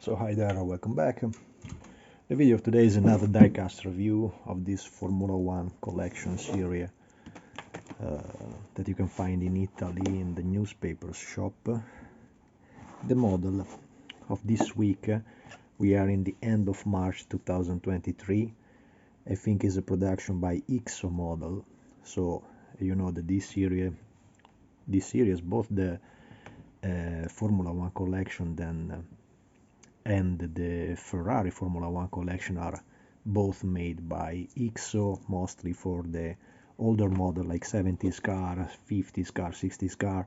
So hi there, welcome back. The video of today is another diecast review of this Formula 1 collection series that you can find in Italy in the newspaper shop. The model of this week, we are in the end of March 2023. I think is a production by IXO model. So you know that this series, both the Formula 1 collection and the Ferrari Formula 1 collection are both made by IXO, mostly for the older model like 70s car, 50s car, 60s car,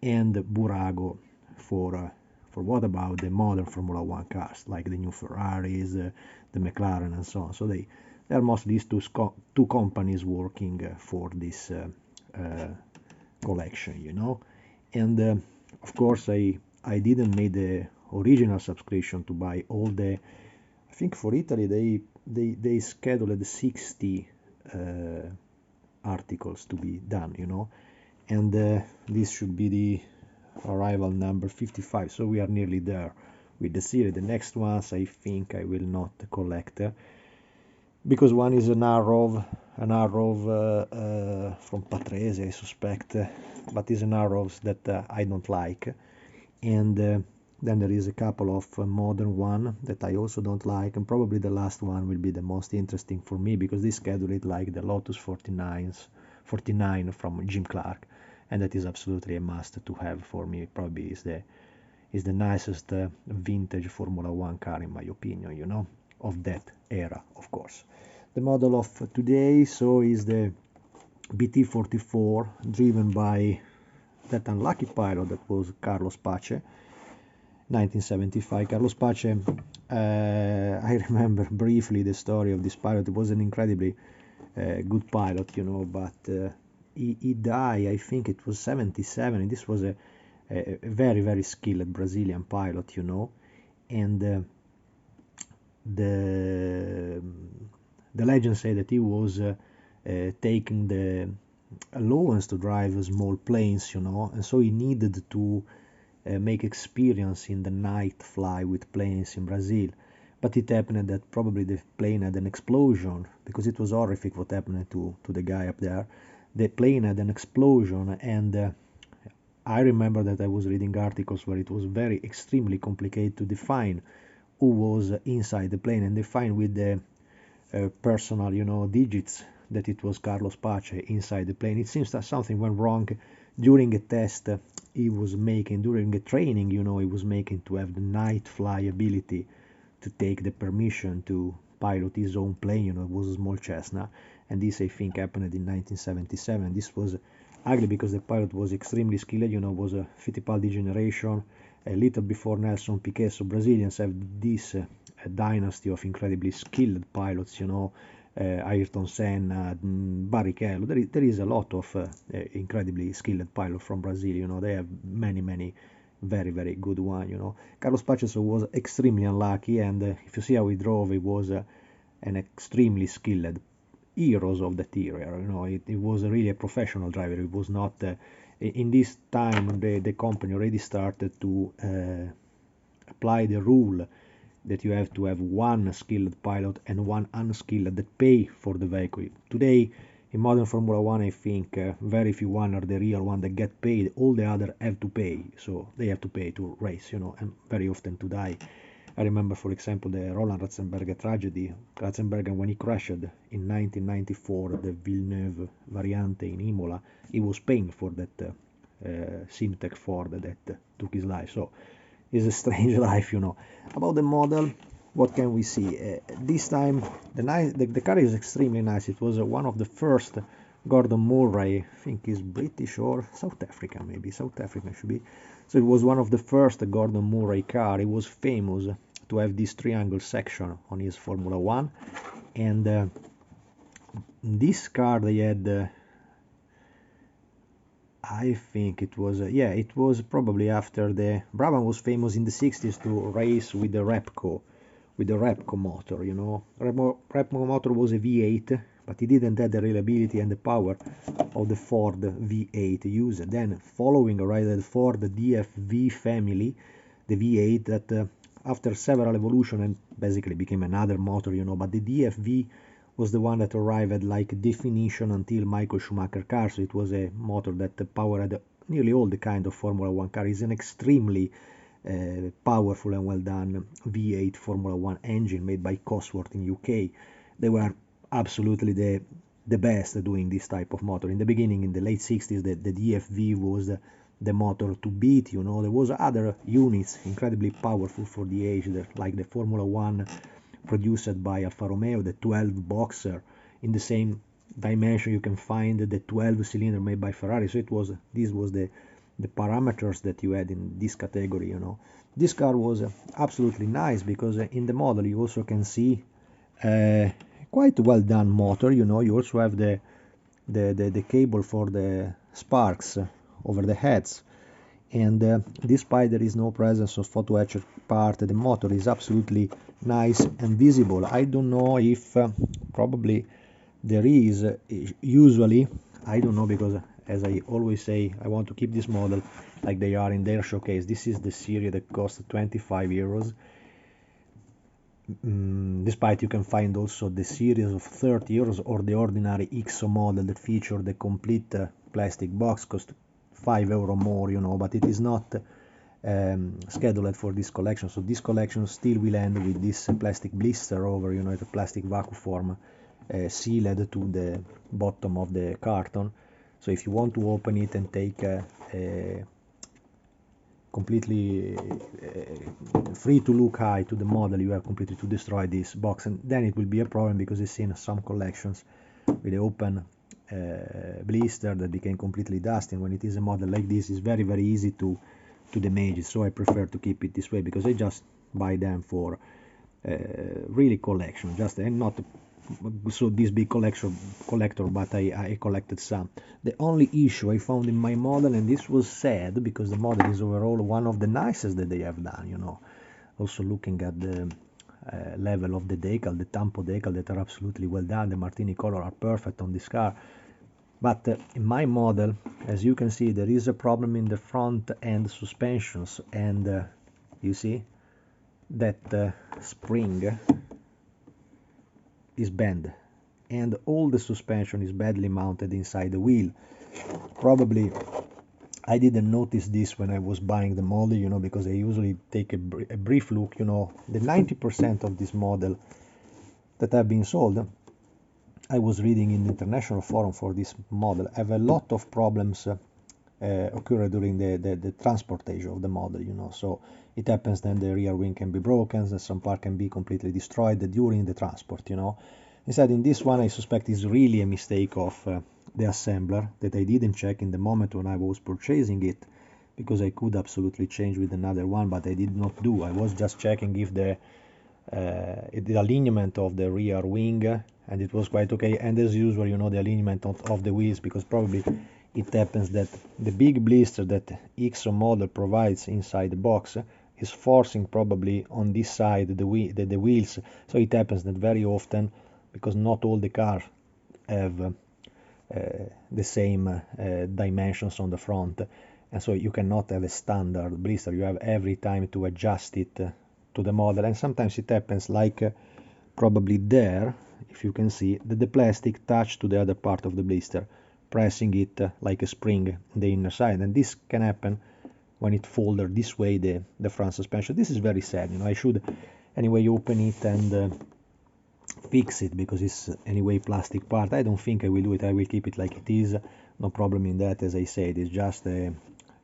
and Burago for what about the modern Formula 1 cars, like the new Ferraris, the McLaren and so on. So they are mostly these two companies working for this collection, you know. And of course I didn't make the original subscription to buy all the, I think for Italy they scheduled 60 articles to be done, you know, and this should be the arrival number 55, so we are nearly there with the series. The next ones I think I will not collect because one is an Arrow from Patrese, I suspect, but is an Arrows that I don't like, and then there is a couple of modern one that I also don't like, and probably the last one will be the most interesting for me because they schedule it like the Lotus 49 from Jim Clark, and that is absolutely a must to have for me. Probably is the nicest vintage Formula 1 car in my opinion, you know, of that era, of course. The model of today so is the bt44, driven by that unlucky pilot that was Carlos Pace, 1975. Carlos Pace, I remember briefly the story of this pilot. It was an incredibly good pilot, you know, but he died, I think it was 77, and this was a very, very skilled Brazilian pilot, you know, and the legend say that he was taking the allowance to drive small planes, you know, and so he needed to make experience in the night fly with planes in Brazil. But it happened that probably the plane had an explosion, because it was horrific what happened to the guy up there. The plane had an explosion, and I remember that I was reading articles where it was very extremely complicated to define who was inside the plane, and define with the personal, you know, digits that it was Carlos Pace inside the plane. It seems that something went wrong during a test he was making, during a training, you know, he was making to have the night fly ability to take the permission to pilot his own plane, you know. It was a small Cessna, and this I think happened in 1977. This was ugly because the pilot was extremely skilled, you know, was a Fittipaldi generation, a little before Nelson Piquet. So Brazilians have this dynasty of incredibly skilled pilots, you know, Ayrton Senna, Barrichello. There is a lot of incredibly skilled pilots from Brazil, you know. They have many very, very good one, you know. Carlos Pace was extremely unlucky, and if you see how he drove, he was an extremely skilled heroes of that era, you know. It was really a professional driver. It was not in this time the company already started to apply the rule that you have to have one skilled pilot and one unskilled that pay for the vehicle. Today, in modern Formula 1, I think very few one are the real one that get paid. All the other have to pay, so they have to pay to race, you know, and very often to die. I remember, for example, the Roland Ratzenberger tragedy. Ratzenberger, when he crashed in 1994, the Villeneuve Variante in Imola, he was paying for that Simtek Ford that took his life. So it's a strange life, you know. About the model, what can we see? This time, the car is extremely nice. It was one of the first Gordon Murray, I think he's British or South African, maybe South African should be. So it was one of the first Gordon Murray car. He was famous to have this triangle section on his Formula 1, and this car they had. I think it was, yeah, it was probably after the Brabham was famous in the 60s to race with the Repco motor, you know. Repco motor was a V8, but it didn't have the reliability and the power of the Ford V8 used. Then following right the Ford DFV family, the V8 that after several evolution and basically became another motor, you know, but the DFV was the one that arrived at like definition until Michael Schumacher car. So it was a motor that powered nearly all the kind of Formula One car. It's an extremely powerful and well done V8 Formula One engine made by Cosworth in UK. They were absolutely the best at doing this type of motor. In the beginning, in the late 60s, the DFV was the motor to beat, you know. There was other units incredibly powerful for the age, like the Formula One produced by Alfa Romeo, the 12 Boxer. In the same dimension you can find the 12 cylinder made by Ferrari. So this was the parameters that you had in this category, you know. This car was absolutely nice because in the model you also can see quite well done motor, you know. You also have the cable for the sparks over the heads, and despite there is no presence of photo etched part, the motor is absolutely nice and visible. I don't know if probably there is, usually I don't know, because as I always say, I want to keep this model like they are in their showcase. This is the series that costs 25 euros. Despite you can find also the series of 30 euros or the ordinary XO model that feature the complete plastic box, cost 5 euro more, you know, but it is not scheduled for this collection. So this collection still will end with this plastic blister over, you know, the plastic vacuum form sealed to the bottom of the carton. So if you want to open it and take a completely free to look eye to the model, you have completely to destroy this box, and then it will be a problem, because it's seen some collections with the open blister that became completely dusty, and when it is a model like this, it's very easy to damage it. So I prefer to keep it this way, because I just buy them for really collection, just, and not so this big collector, but I collected some. The only issue I found in my model, and this was sad because the model is overall one of the nicest that they have done, you know. Also looking at the level of the decal, the tampo decal, that are absolutely well done. The Martini color are perfect on this car. But in my model, as you can see, there is a problem in the front end suspensions, and you see that spring is bent, and all the suspension is badly mounted inside the wheel. Probably I didn't notice this when I was buying the model, you know, because I usually take a brief look, you know. The 90% of this model that have been sold, I was reading in the international forum for this model, have a lot of problems occur during the transportation of the model, you know. So it happens then the rear wing can be broken, and some part can be completely destroyed during the transport, you know. Instead, in this one, I suspect is really a mistake of the assembler that I didn't check in the moment when I was purchasing it, because I could absolutely change with another one, but I did not do. I was just checking if the alignment of the rear wing, and it was quite okay. And as usual, you know, the alignment of the wheels, because probably it happens that the big blister that XO model provides inside the box is forcing probably on this side the wheels. So it happens that very often, because not all the cars have the same dimensions on the front, and so you cannot have a standard blister. You have every time to adjust it to the model, and sometimes it happens like probably there, if you can see, that the plastic touch to the other part of the blister, pressing it like a spring in the inner side, and this can happen when it folds this way, the front suspension. This is very sad, you know. I should anyway open it and fix it, because it's anyway plastic part. I don't think I will do it. I will keep it like it is, no problem in that. As I said, it's just a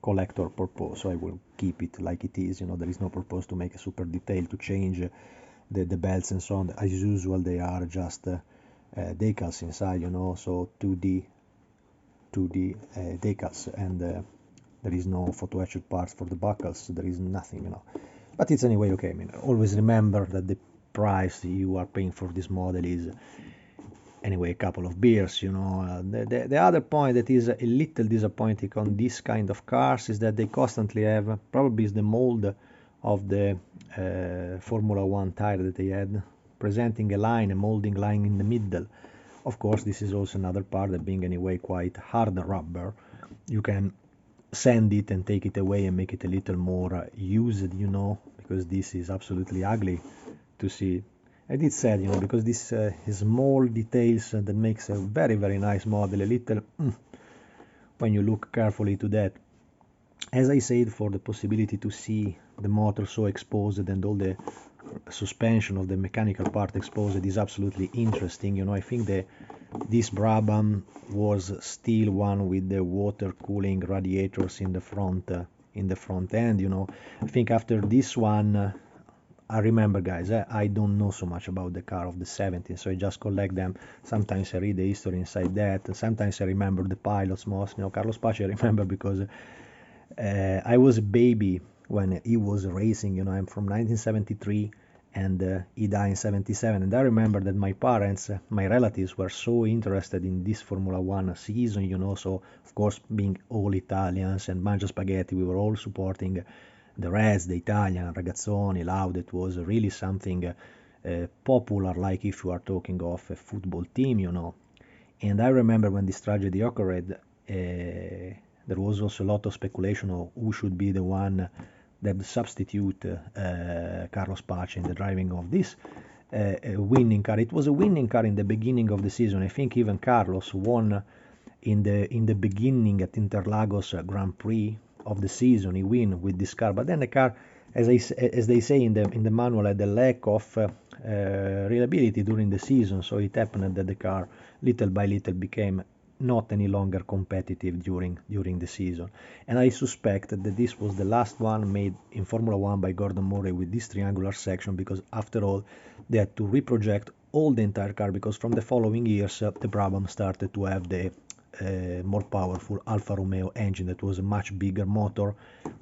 collector purpose, so I will keep it like it is, you know. There is no purpose to make a super detail, to change the belts and so on. As usual, they are just decals inside, you know, so 2D decals, and there is no photo etched parts for the buckles. There is nothing, you know. But it's anyway okay. I mean, always remember that the price you are paying for this model is anyway a couple of beers, you know. The other point that is a little disappointing on this kind of cars is that they constantly have, probably is the mold of the Formula One tire that they had, presenting a molding line in the middle. Of course, this is also another part that, being anyway quite hard rubber, you can sand it and take it away and make it a little more used, you know, because this is absolutely ugly to see. And it's sad, you know, because this small details that makes a very, very nice model, a little, when you look carefully to that. As I said, for the possibility to see the motor so exposed and all the suspension of the mechanical part exposed is absolutely interesting. You know, I think that this brabham was still one with the water cooling radiators in the front end. You know, I think after this one, I remember, guys, I don't know so much about the car of the 70s, so I just collect them. Sometimes I read the history inside that, and sometimes I remember the pilots most. You know, Carlos Pace I remember because I was a baby when he was racing. You know, I'm from 1973, and he died in 77. And I remember that my parents, my relatives, were so interested in this Formula One season. You know, so of course, being all Italians and Mangia Spaghetti, we were all supporting the Reds, the Italian, Ragazzoni, Lauda. It was really something popular, like if you are talking of a football team, you know. And I remember when this tragedy occurred, there was also a lot of speculation of who should be the one that would substitute Carlos Pace in the driving of this winning car. It was a winning car in the beginning of the season. I think even Carlos won in the beginning at Interlagos Grand Prix of the season. He win with this car, but then the car, as they say in the manual, had a lack of reliability during the season. So it happened that the car little by little became not any longer competitive during the season. And I suspect that this was the last one made in Formula One by Gordon Murray with this triangular section, because after all they had to reproject all the entire car, because from the following years the Brabham started to have the more powerful Alfa Romeo engine that was a much bigger motor,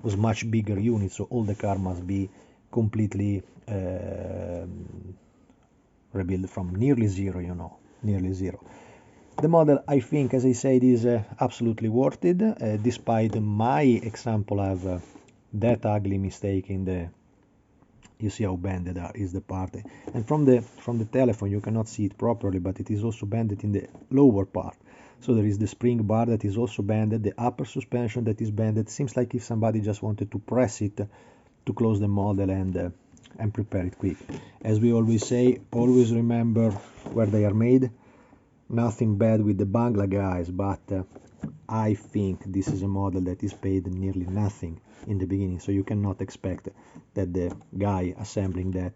was much bigger unit, so all the car must be completely rebuilt from nearly zero, you know, nearly zero. The model, I think, as I said, is absolutely worth it, despite my example of that ugly mistake in the, you see how bended is the part, and from the telephone you cannot see it properly, but it is also bended in the lower part. So there is the spring bar that is also bended, the upper suspension that is bended. Seems like if somebody just wanted to press it to close the model and prepare it quick. As we always say, always remember where they are made. Nothing bad with the Bangla guys, but I think this is a model that is paid nearly nothing in the beginning, so you cannot expect that the guy assembling that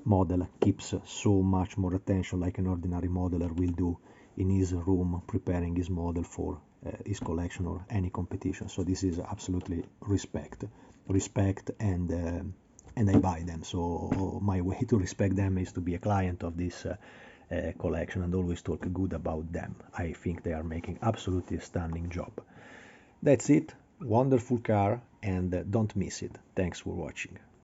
model keeps so much more attention like an ordinary modeler will do in his room preparing his model for his collection or any competition. So this is absolutely respect, and I buy them. So my way to respect them is to be a client of this collection and always talk good about them. I think they are making absolutely a stunning job. That's it. Wonderful car, and don't miss it. Thanks for watching.